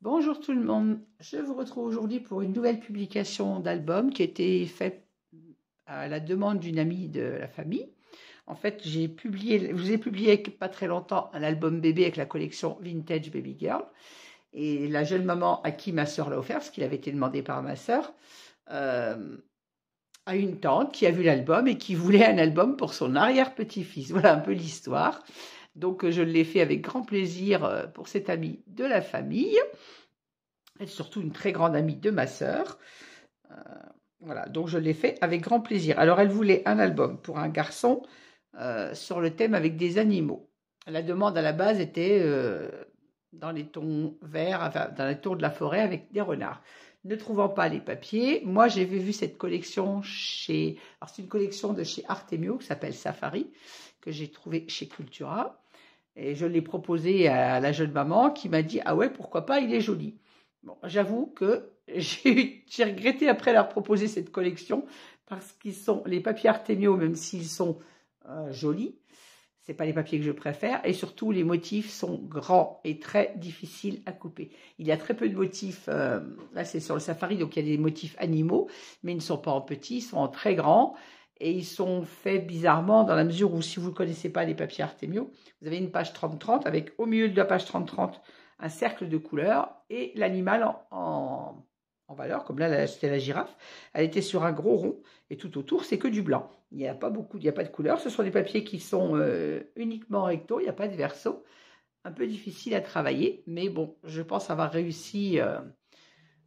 Bonjour tout le monde, je vous retrouve aujourd'hui pour une nouvelle publication d'album qui a été faite à la demande d'une amie de la famille. En fait, je vous ai publié il n'y a pas très longtemps un album bébé avec la collection Vintage Baby Girl. Et la jeune maman à qui ma sœur l'a offert, parce qu'il avait été demandé par ma sœur, a une tante qui a vu l'album et qui voulait un album pour son arrière-petit-fils. Voilà un peu l'histoire. Donc je l'ai fait avec grand plaisir pour cette amie de la famille. Elle est surtout une très grande amie de ma sœur. Voilà, donc je l'ai fait avec grand plaisir. Alors elle voulait un album pour un garçon sur le thème avec des animaux. La demande à la base était dans les tons verts, enfin, dans les tons de la forêt avec des renards. Ne trouvant pas les papiers, moi j'avais vu cette collection chez... Alors c'est une collection de chez Artemio qui s'appelle Safari, que j'ai trouvé chez Cultura. Et je l'ai proposé à la jeune maman qui m'a dit « Ah ouais, pourquoi pas, il est joli ». Bon, j'avoue que j'ai regretté après leur proposer cette collection parce qu'ils sont les papiers Artemio, même s'ils sont jolis, c'est pas les papiers que je préfère, et surtout les motifs sont grands et très difficiles à couper. Il y a très peu de motifs, là c'est sur le Safari, donc il y a des motifs animaux, mais ils ne sont pas en petits, ils sont en très grands, et ils sont faits bizarrement dans la mesure où si vous ne connaissez pas les papiers Artemio, vous avez une page 30-30 avec au milieu de la page 30-30 un cercle de couleurs et l'animal en valeur, comme là c'était la girafe, elle était sur un gros rond et tout autour c'est que du blanc. Il n'y a pas beaucoup, il n'y a pas de couleurs, ce sont des papiers qui sont uniquement recto, il n'y a pas de verso, un peu difficile à travailler, mais bon, je pense avoir réussi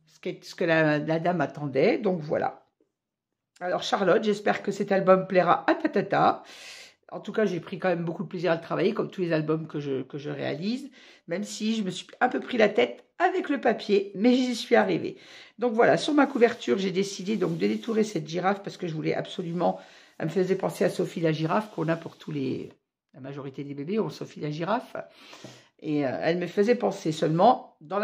ce que la dame attendait, donc voilà. Alors Charlotte, j'espère que cet album plaira à ta tata. En tout cas, j'ai pris quand même beaucoup de plaisir à le travailler, comme tous les albums que je réalise, même si je me suis un peu pris la tête avec le papier, mais j'y suis arrivée. Donc voilà, sur ma couverture, j'ai décidé donc de détourer cette girafe parce que je voulais absolument... Elle me faisait penser à Sophie la girafe, qu'on a pour la majorité des bébés, ont Sophie la girafe. Et elle me faisait penser seulement, dans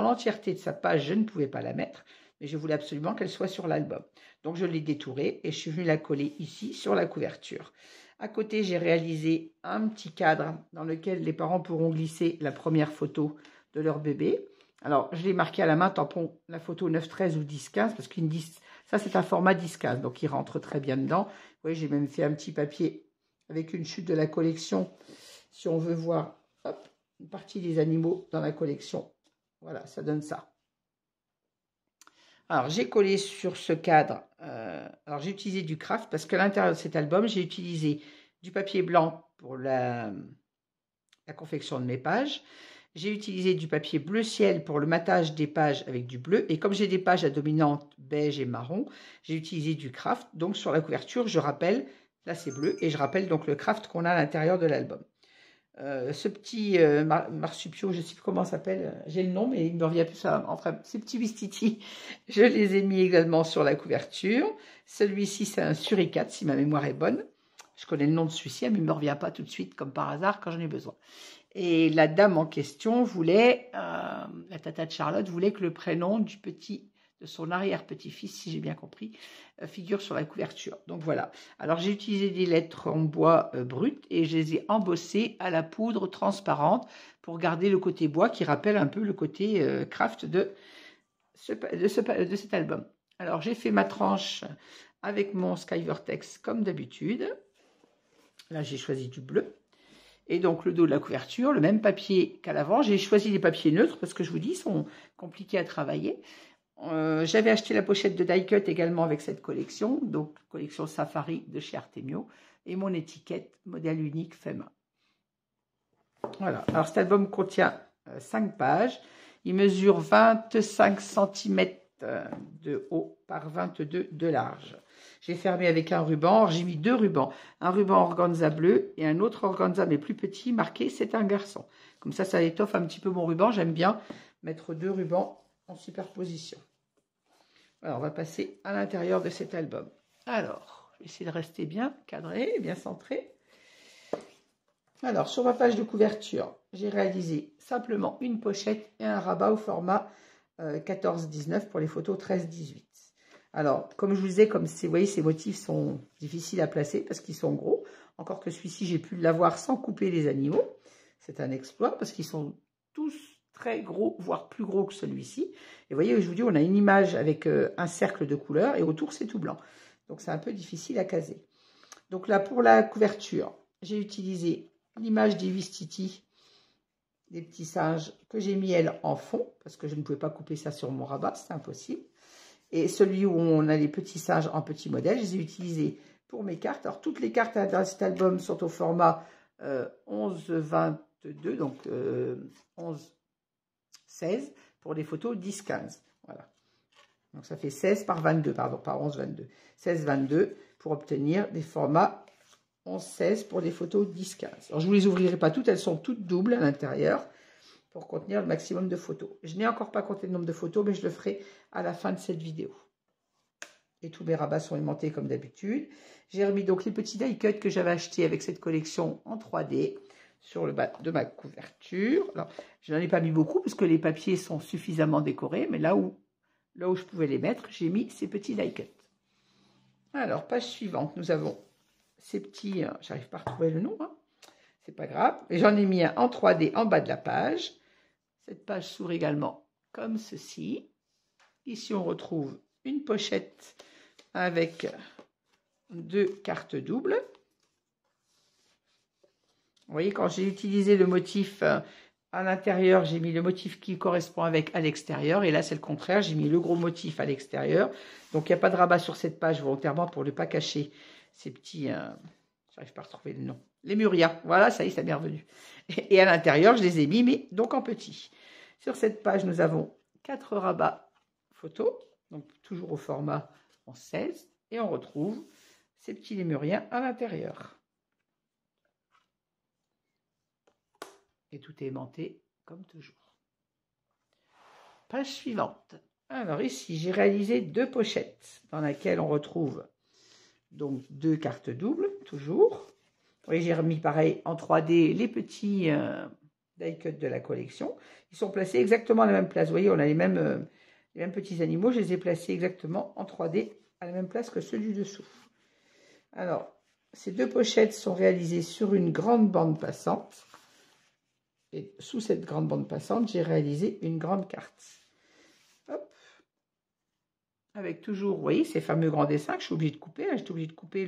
l'entièreté de sa page, je ne pouvais pas la mettre, mais je voulais absolument qu'elle soit sur l'album. Donc je l'ai détourée et je suis venue la coller ici sur la couverture. À côté, j'ai réalisé un petit cadre dans lequel les parents pourront glisser la première photo de leur bébé. Alors, je l'ai marqué à la main, tampon la photo 9-13 ou 10-15, parce qu'une 10, ça c'est un format 10-15, donc il rentre très bien dedans. Vous voyez, j'ai même fait un petit papier avec une chute de la collection, si on veut voir hop, une partie des animaux dans la collection. Voilà, ça donne ça. Alors, j'ai collé sur ce cadre, alors j'ai utilisé du craft parce qu'à l'intérieur de cet album, j'ai utilisé du papier blanc pour la confection de mes pages. J'ai utilisé du papier bleu ciel pour le matage des pages avec du bleu. Et comme j'ai des pages à dominante beige et marron, j'ai utilisé du craft. Donc, sur la couverture, je rappelle, là c'est bleu, et je rappelle donc le craft qu'on a à l'intérieur de l'album. Ce petit marsupio, je ne sais plus comment ça s'appelle, j'ai le nom, mais il me revient plus ça. Enfin, ces petits wistiti, je les ai mis également sur la couverture. Celui-ci, c'est un suricate, si ma mémoire est bonne. Je connais le nom de celui-ci, mais il ne me revient pas tout de suite, comme par hasard, quand j'en ai besoin. Et la dame en question voulait, la tata de Charlotte, voulait que le prénom de son arrière-petit-fils, si j'ai bien compris, figure sur la couverture. Donc voilà. Alors j'ai utilisé des lettres en bois brut et je les ai embossées à la poudre transparente pour garder le côté bois qui rappelle un peu le côté craft de cet album. Alors j'ai fait ma tranche avec mon Skyvertex comme d'habitude. Là j'ai choisi du bleu. Et donc le dos de la couverture, le même papier qu'à l'avant. J'ai choisi des papiers neutres parce que je vous dis, ils sont compliqués à travailler. J'avais acheté la pochette de die cut également avec cette collection, donc collection Safari de chez Artemio, et mon étiquette modèle unique fait main. Voilà, alors cet album contient 5 pages, il mesure 25 cm de haut par 22 de large. J'ai fermé avec un ruban, j'ai mis 2 rubans, un ruban organza bleu et un autre organza mais plus petit marqué c'est un garçon. Comme ça étoffe un petit peu mon ruban, j'aime bien mettre 2 rubans en superposition. Alors, on va passer à l'intérieur de cet album. Alors, je vais essayer de rester bien cadré, bien centré. Alors, sur ma page de couverture, j'ai réalisé simplement une pochette et un rabat au format 14-19 pour les photos 13-18. Alors, comme je vous disais, comme vous voyez, ces motifs sont difficiles à placer parce qu'ils sont gros. Encore que celui-ci, j'ai pu l'avoir sans couper les animaux. C'est un exploit parce qu'ils sont tous très gros, voire plus gros que celui-ci. Et vous voyez, je vous dis, on a une image avec un cercle de couleurs et autour, c'est tout blanc. Donc, c'est un peu difficile à caser. Donc là, pour la couverture, j'ai utilisé l'image d'Ivistiti, des petits singes que j'ai mis, elle, en fond, parce que je ne pouvais pas couper ça sur mon rabat, c'est impossible. Et celui où on a les petits singes en petit modèle, je les ai utilisés pour mes cartes. Alors, toutes les cartes dans cet album sont au format 11-22, donc 11-16, pour les photos 10-15. Voilà. Donc, ça fait 16 par 22, pardon, pas 11-22. 16-22 pour obtenir des formats 11-16 pour des photos 10-15. Alors, je ne vous les ouvrirai pas toutes, elles sont toutes doubles à l'intérieur pour contenir le maximum de photos. Je n'ai encore pas compté le nombre de photos, mais je le ferai à la fin de cette vidéo. Et tous mes rabats sont aimantés comme d'habitude. J'ai remis donc les petits die cuts que j'avais achetés avec cette collection en 3D sur le bas de ma couverture. Alors, je n'en ai pas mis beaucoup parce que les papiers sont suffisamment décorés, mais là où je pouvais les mettre, j'ai mis ces petits die cuts. Alors, page suivante, nous avons ces petits, j'arrive pas à retrouver le nom, hein, c'est pas grave, et j'en ai mis un en 3D en bas de la page. Cette page s'ouvre également comme ceci. Ici, on retrouve une pochette avec 2 cartes doubles. Vous voyez, quand j'ai utilisé le motif à l'intérieur, j'ai mis le motif qui correspond avec à l'extérieur. Et là, c'est le contraire, j'ai mis le gros motif à l'extérieur. Donc, il n'y a pas de rabat sur cette page volontairement pour ne pas cacher ces petits... j'arrive pas à retrouver le nom. Les Murias. Voilà, ça y est, ça m'est revenu. Et à l'intérieur, je les ai mis, mais donc en petit. Sur cette page, nous avons 4 rabats photos. Donc, toujours au format en 16. Et on retrouve ces petits lémuriens à l'intérieur. Et tout est aimanté comme toujours. Page suivante. Alors ici, j'ai réalisé 2 pochettes dans lesquelles on retrouve donc 2 cartes doubles, toujours. Oui, j'ai remis pareil en 3D les petits die cuts de la collection. Ils sont placés exactement à la même place. Vous voyez, on a les mêmes petits animaux. Je les ai placés exactement en 3D à la même place que ceux du dessous. Alors, ces 2 pochettes sont réalisées sur une grande bande passante. Et sous cette grande bande passante, j'ai réalisé une grande carte. Hop. Avec toujours, vous voyez, ces fameux grands dessins que je suis obligée de couper. Hein, je suis obligée de couper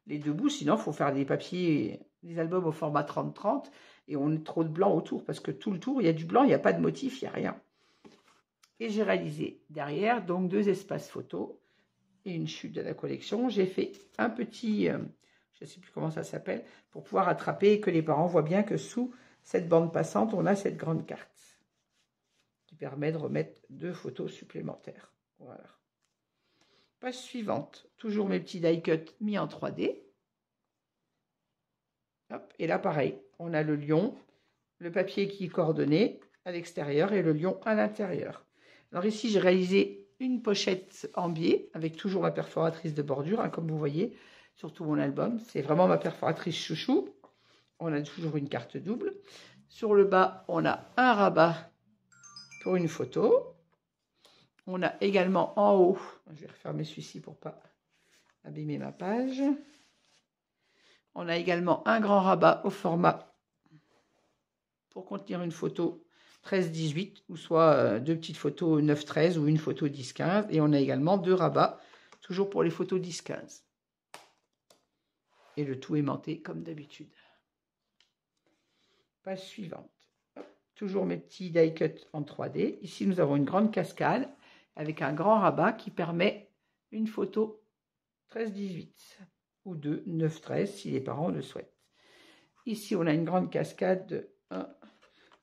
les 2 bouts, sinon il faut faire des papiers, des albums au format 30-30 et on a trop de blanc autour parce que tout le tour, il y a du blanc, il n'y a pas de motif, il n'y a rien. Et j'ai réalisé derrière donc 2 espaces photos et une chute de la collection. J'ai fait un petit, je ne sais plus comment ça s'appelle, pour pouvoir attraper et que les parents voient bien que sous cette bande passante, on a cette grande carte qui permet de remettre 2 photos supplémentaires. Voilà. Page suivante, toujours mes petits die cuts mis en 3D. Hop, et là, pareil, on a le lion, le papier qui est coordonné à l'extérieur et le lion à l'intérieur. Alors ici, j'ai réalisé une pochette en biais avec toujours ma perforatrice de bordure, hein, comme vous voyez sur tout mon album. C'est vraiment ma perforatrice chouchou. On a toujours une carte double. Sur le bas, on a un rabat pour une photo. On a également en haut, je vais refermer celui-ci pour ne pas abîmer ma page. On a également un grand rabat au format pour contenir une photo 13-18, ou soit 2 petites photos 9-13 ou une photo 10-15. Et on a également 2 rabats, toujours pour les photos 10-15. Et le tout aimanté comme d'habitude. Page suivante. Hop, toujours mes petits die cuts en 3D. Ici, nous avons une grande cascade avec un grand rabat qui permet une photo 13-18 ou de 9-13 si les parents le souhaitent. Ici, on a une grande cascade de 1,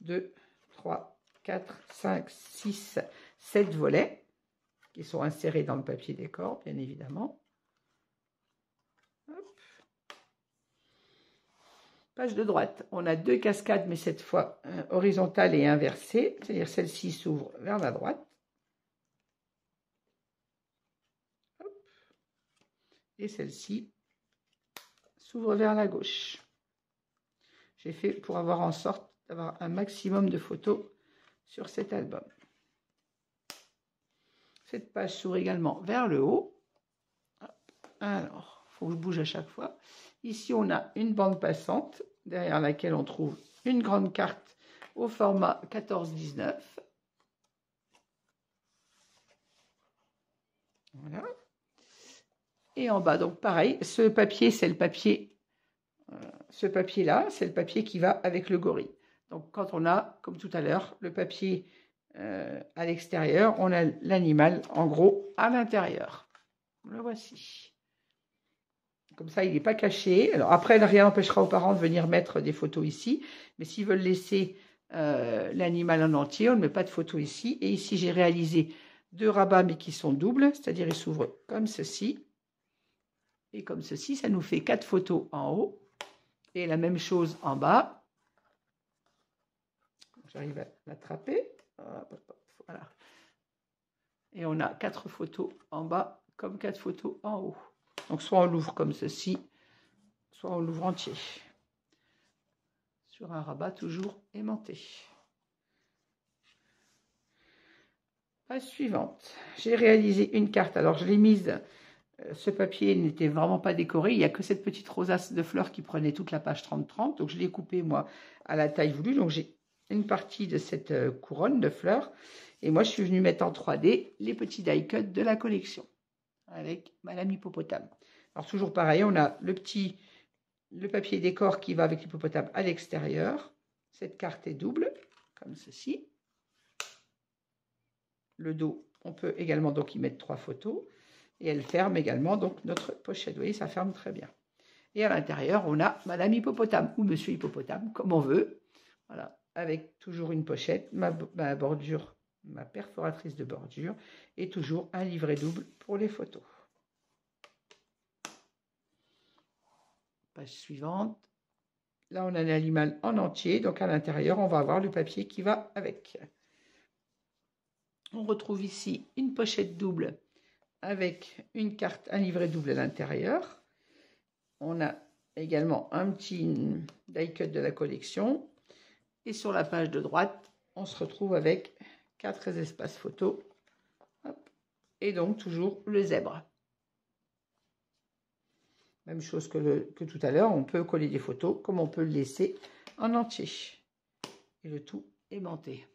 2, 3, 4, 5, 6, 7 volets qui sont insérés dans le papier décor, bien évidemment. Hop. Page de droite, on a 2 cascades, mais cette fois horizontales et inversées, c'est-à-dire celle-ci s'ouvre vers la droite. Hop. Et celle-ci s'ouvre vers la gauche. J'ai fait pour avoir en sorte d'avoir un maximum de photos sur cet album. Cette page s'ouvre également vers le haut. Alors, il faut que je bouge à chaque fois. Ici, on a une bande passante derrière laquelle on trouve une grande carte au format 14-19. Voilà. Et en bas, donc pareil, ce papier, c'est le papier, ce papier-là, c'est le papier qui va avec le gorille. Donc quand on a, comme tout à l'heure, le papier à l'extérieur, on a l'animal en gros à l'intérieur. Le voici. Comme ça, il n'est pas caché. Alors après, rien n'empêchera aux parents de venir mettre des photos ici. Mais s'ils veulent laisser l'animal en entier, on ne met pas de photos ici. Et ici, j'ai réalisé 2 rabats, mais qui sont doubles. C'est-à-dire, ils s'ouvrent comme ceci. Et comme ceci, ça nous fait 4 photos en haut. Et la même chose en bas. J'arrive à l'attraper. Voilà. Et on a 4 photos en bas, comme 4 photos en haut. Donc, soit on l'ouvre comme ceci, soit on l'ouvre entier. Sur un rabat toujours aimanté. Page suivante. J'ai réalisé une carte. Alors, je l'ai mise. Ce papier n'était vraiment pas décoré. Il n'y a que cette petite rosace de fleurs qui prenait toute la page 30-30. Donc, je l'ai coupée, moi, à la taille voulue. Donc, j'ai une partie de cette couronne de fleurs. Et moi, je suis venue mettre en 3D les petits die cuts de la collection. Avec Madame Hippopotame. Alors, toujours pareil, on a le papier décor qui va avec l'hippopotame à l'extérieur. Cette carte est double, comme ceci. Le dos, on peut également donc y mettre 3 photos. Et elle ferme également donc notre pochette. Vous voyez, ça ferme très bien. Et à l'intérieur, on a Madame Hippopotame ou Monsieur Hippopotame, comme on veut. Voilà, avec toujours une pochette, ma bordure, ma perforatrice de bordure et toujours un livret double pour les photos. Page suivante. Là, on a l'animal en entier. Donc, à l'intérieur, on va avoir le papier qui va avec. On retrouve ici une pochette double avec une carte, un livret double à l'intérieur. On a également un petit die cut de la collection. Et sur la page de droite, on se retrouve avec 4 espaces photos. Hop. Et donc, toujours le zèbre. Même chose que tout à l'heure, on peut coller des photos comme on peut le laisser en entier. Et le tout aimanté.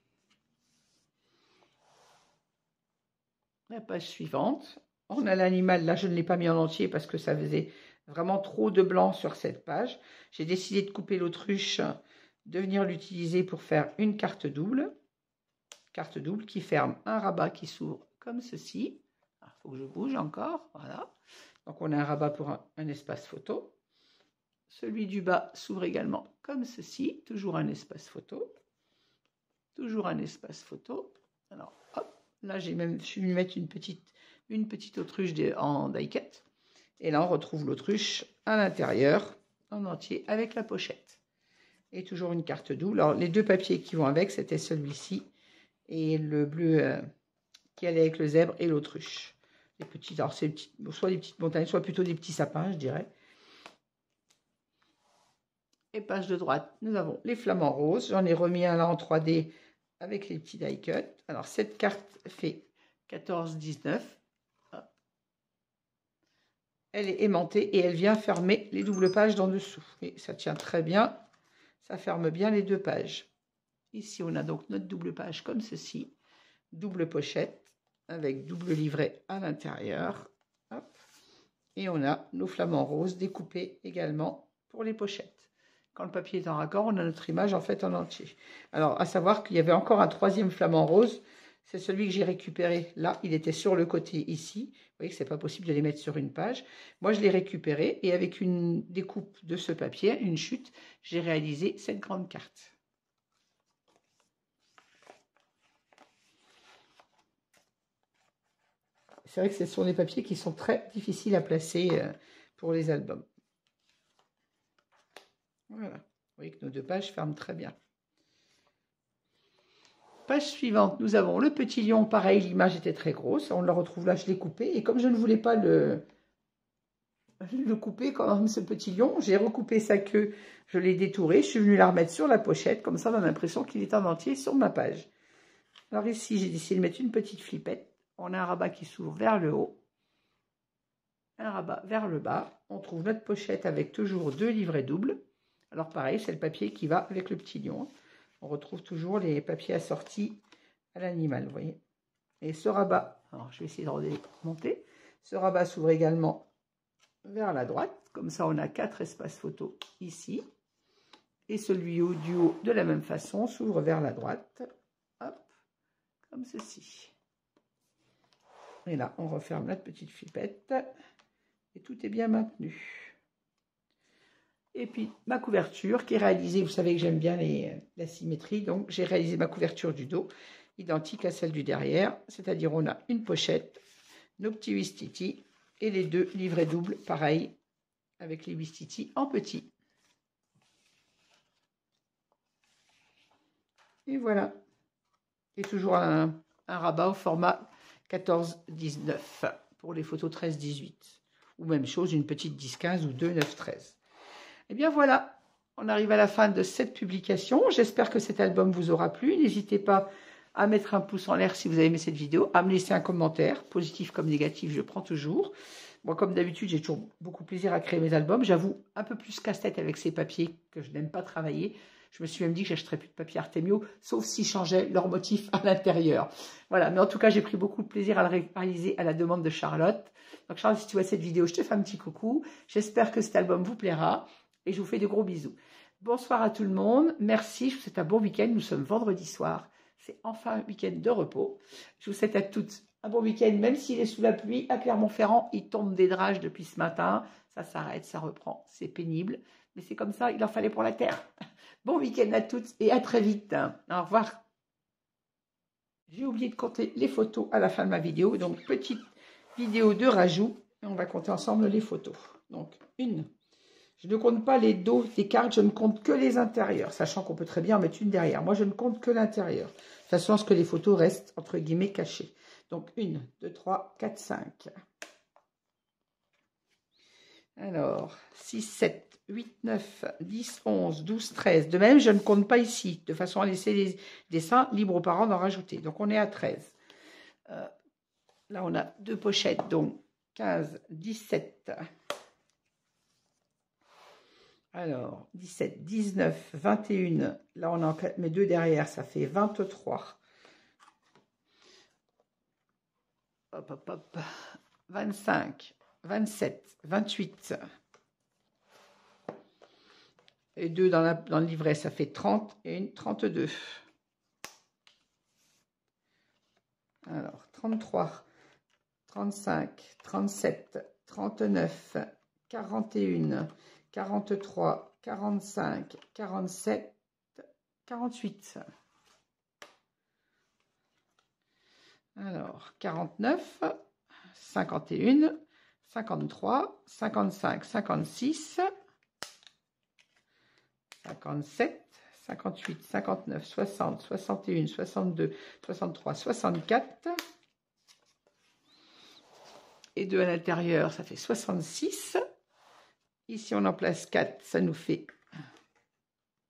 La page suivante, on a l'animal. Là, je ne l'ai pas mis en entier parce que ça faisait vraiment trop de blanc sur cette page. J'ai décidé de couper l'autruche, de venir l'utiliser pour faire une carte double. Carte double qui ferme un rabat qui s'ouvre comme ceci. Il faut que je bouge encore, voilà. Donc, on a un rabat pour un espace photo. Celui du bas s'ouvre également comme ceci. Toujours un espace photo. Toujours un espace photo. Alors, hop. Là, je suis venu mettre une petite autruche en die-cut. Et là, on retrouve l'autruche à l'intérieur, en entier, avec la pochette. Et toujours une carte double. Alors, les 2 papiers qui vont avec, c'était celui-ci et le bleu qui allait avec le zèbre et l'autruche. Les petits, alors c'est soit des petites montagnes, soit plutôt des petits sapins, je dirais. Et page de droite, nous avons les flamants roses. J'en ai remis un là en 3D avec les petits die cut. Alors, cette carte fait 14-19. Elle est aimantée et elle vient fermer les doubles pages d'en dessous. Et ça tient très bien. Ça ferme bien les 2 pages. Ici, on a donc notre double page comme ceci. Double pochette avec double livret à l'intérieur. Et on a nos flamants roses découpés également pour les pochettes. Quand le papier est en raccord, on a notre image en fait en entier. Alors, à savoir qu'il y avait encore un 3e flamant rose. C'est celui que j'ai récupéré là. Il était sur le côté ici. Vous voyez que ce n'est pas possible de les mettre sur une page. Moi, je l'ai récupéré et avec une découpe de ce papier, une chute, j'ai réalisé cette grande carte. C'est vrai que ce sont des papiers qui sont très difficiles à placer pour les albums. Voilà. Vous voyez que nos 2 pages ferment très bien. Page suivante, nous avons le petit lion. Pareil, l'image était très grosse. On le retrouve là, je l'ai coupé. Et comme je ne voulais pas le couper comme ce petit lion, j'ai recoupé sa queue. Je l'ai détouré. Je suis venue la remettre sur la pochette. Comme ça, on a l'impression qu'il est en entier sur ma page. Alors ici, j'ai décidé de mettre une petite flippette. On a un rabat qui s'ouvre vers le haut. Un rabat vers le bas. On trouve notre pochette avec toujours 2 livrets doubles. Alors pareil, c'est le papier qui va avec le petit lion. On retrouve toujours les papiers assortis à l'animal, vous voyez. Et ce rabat, alors je vais essayer de remonter. Ce rabat s'ouvre également vers la droite. Comme ça, on a 4 espaces photos ici. Et celui du haut, de la même façon, s'ouvre vers la droite. Hop, comme ceci. Et là, on referme la petite flippette. Et tout est bien maintenu. Et puis, ma couverture qui est réalisée, vous savez que j'aime bien la symétrie. Donc, j'ai réalisé ma couverture du dos, identique à celle du derrière. C'est-à-dire, on a une pochette, nos petits Ouistiti et les 2 livrets doubles, pareil, avec les Ouistiti en petit. Et voilà. Et toujours un rabat au format 14-19 pour les photos 13-18. Ou même chose, une petite 10-15 ou 2-9-13. Et bien voilà, on arrive à la fin de cette publication. J'espère que cet album vous aura plu. N'hésitez pas à mettre un pouce en l'air si vous avez aimé cette vidéo, à me laisser un commentaire, positif comme négatif, je prends toujours. Moi, comme d'habitude, j'ai toujours beaucoup plaisir à créer mes albums. J'avoue, un peu plus casse-tête avec ces papiers que je n'aime pas travailler. Je me suis même dit que j'achèterais plus de papier Artemio, sauf s'ils changeaient leur motif à l'intérieur. Voilà, mais en tout cas, j'ai pris beaucoup de plaisir à le réaliser à la demande de Charlotte. Donc Charlotte, si tu vois cette vidéo, je te fais un petit coucou. J'espère que cet album vous plaira et je vous fais de gros bisous. Bonsoir à tout le monde. Merci, je vous souhaite un bon week-end. Nous sommes vendredi soir. C'est enfin un week-end de repos. Je vous souhaite à toutes un bon week-end, même s'il est sous la pluie. À Clermont-Ferrand, il tombe des drages depuis ce matin. Ça s'arrête, ça reprend. C'est pénible. Mais c'est comme ça, il en fallait pour la terre. Bon week-end à toutes et à très vite. Au revoir. J'ai oublié de compter les photos à la fin de ma vidéo. Donc, petite vidéo de rajout. Et on va compter ensemble les photos. Donc, une. Je ne compte pas les dos des cartes, je ne compte que les intérieurs, sachant qu'on peut très bien en mettre une derrière. Moi, je ne compte que l'intérieur, de façon à ce que les photos restent, entre guillemets, cachées. Donc, 1, 2, 3, 4, 5. Alors, 6, 7, 8, 9, 10, 11, 12, 13. De même, je ne compte pas ici, de façon à laisser les dessins libres aux parents d'en rajouter. Donc, on est à 13. Là, on a 2 pochettes, donc 15, 17... Alors, 17, 19, 21, là on en met 2 derrière, ça fait 23. Hop, hop, hop. 25, 27, 28. Et 2 dans le livret, ça fait 30 et une 32. Alors, 33, 35, 37, 39, 41. 43, 45, 47, 48. Alors, 49, 51, 53, 55, 56, 57, 58, 59, 60, 61, 62, 63, 64. Et 2 à l'intérieur, ça fait 66. Ici, on en place 4, ça nous fait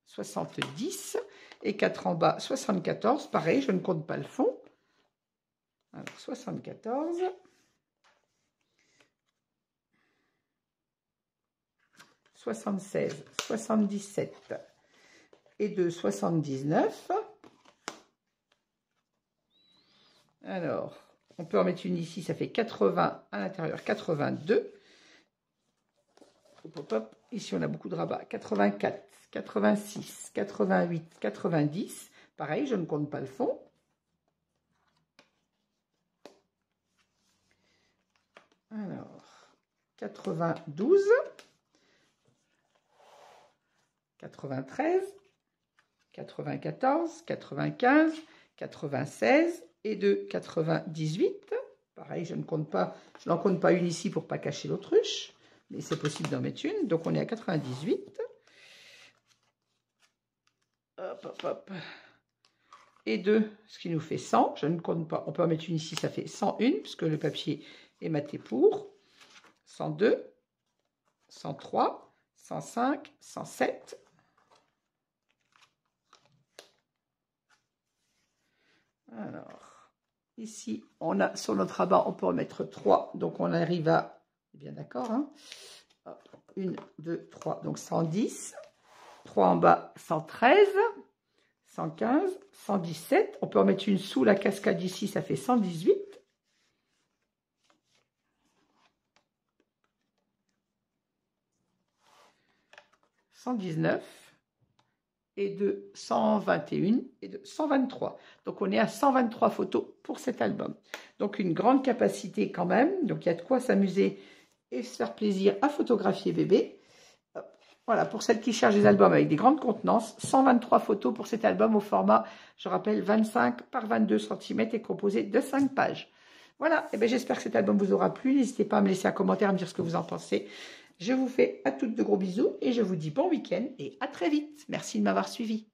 70. Et 4 en bas, 74. Pareil, je ne compte pas le fond. Alors, 74. 76, 77. Et 2, 79. Alors, on peut en mettre une ici, ça fait 80 à l'intérieur, 82. Hop, hop, hop. Ici, on a beaucoup de rabats. 84, 86, 88, 90. Pareil, je ne compte pas le fond. Alors, 92, 93, 94, 95, 96 et 2, 98. Pareil, je n'en compte pas une ici pour ne pas cacher l'autruche. Mais c'est possible d'en mettre une. Donc, on est à 98. Hop, hop, hop. Et 2, ce qui nous fait 100. Je ne compte pas. On peut en mettre une ici, ça fait 101, puisque le papier est maté pour. 102, 103, 105, 107. Alors, ici, on a sur notre rabat, on peut en mettre 3. Donc, on arrive à... Bien d'accord, hein. 1, 2, 3, donc 110. 3 en bas, 113. 115, 117. On peut en mettre une sous la cascade ici, ça fait 118. 119 et de 121 et de 123. Donc, on est à 123 photos pour cet album. Donc, une grande capacité quand même. Donc, il y a de quoi s'amuser et se faire plaisir à photographier bébé. Voilà, pour celles qui cherchent des albums avec des grandes contenances, 123 photos pour cet album au format, je rappelle, 25 par 22 cm et composé de 5 pages. Voilà, et bien j'espère que cet album vous aura plu. N'hésitez pas à me laisser un commentaire, à me dire ce que vous en pensez. Je vous fais à toutes de gros bisous et je vous dis bon week-end et à très vite. Merci de m'avoir suivi.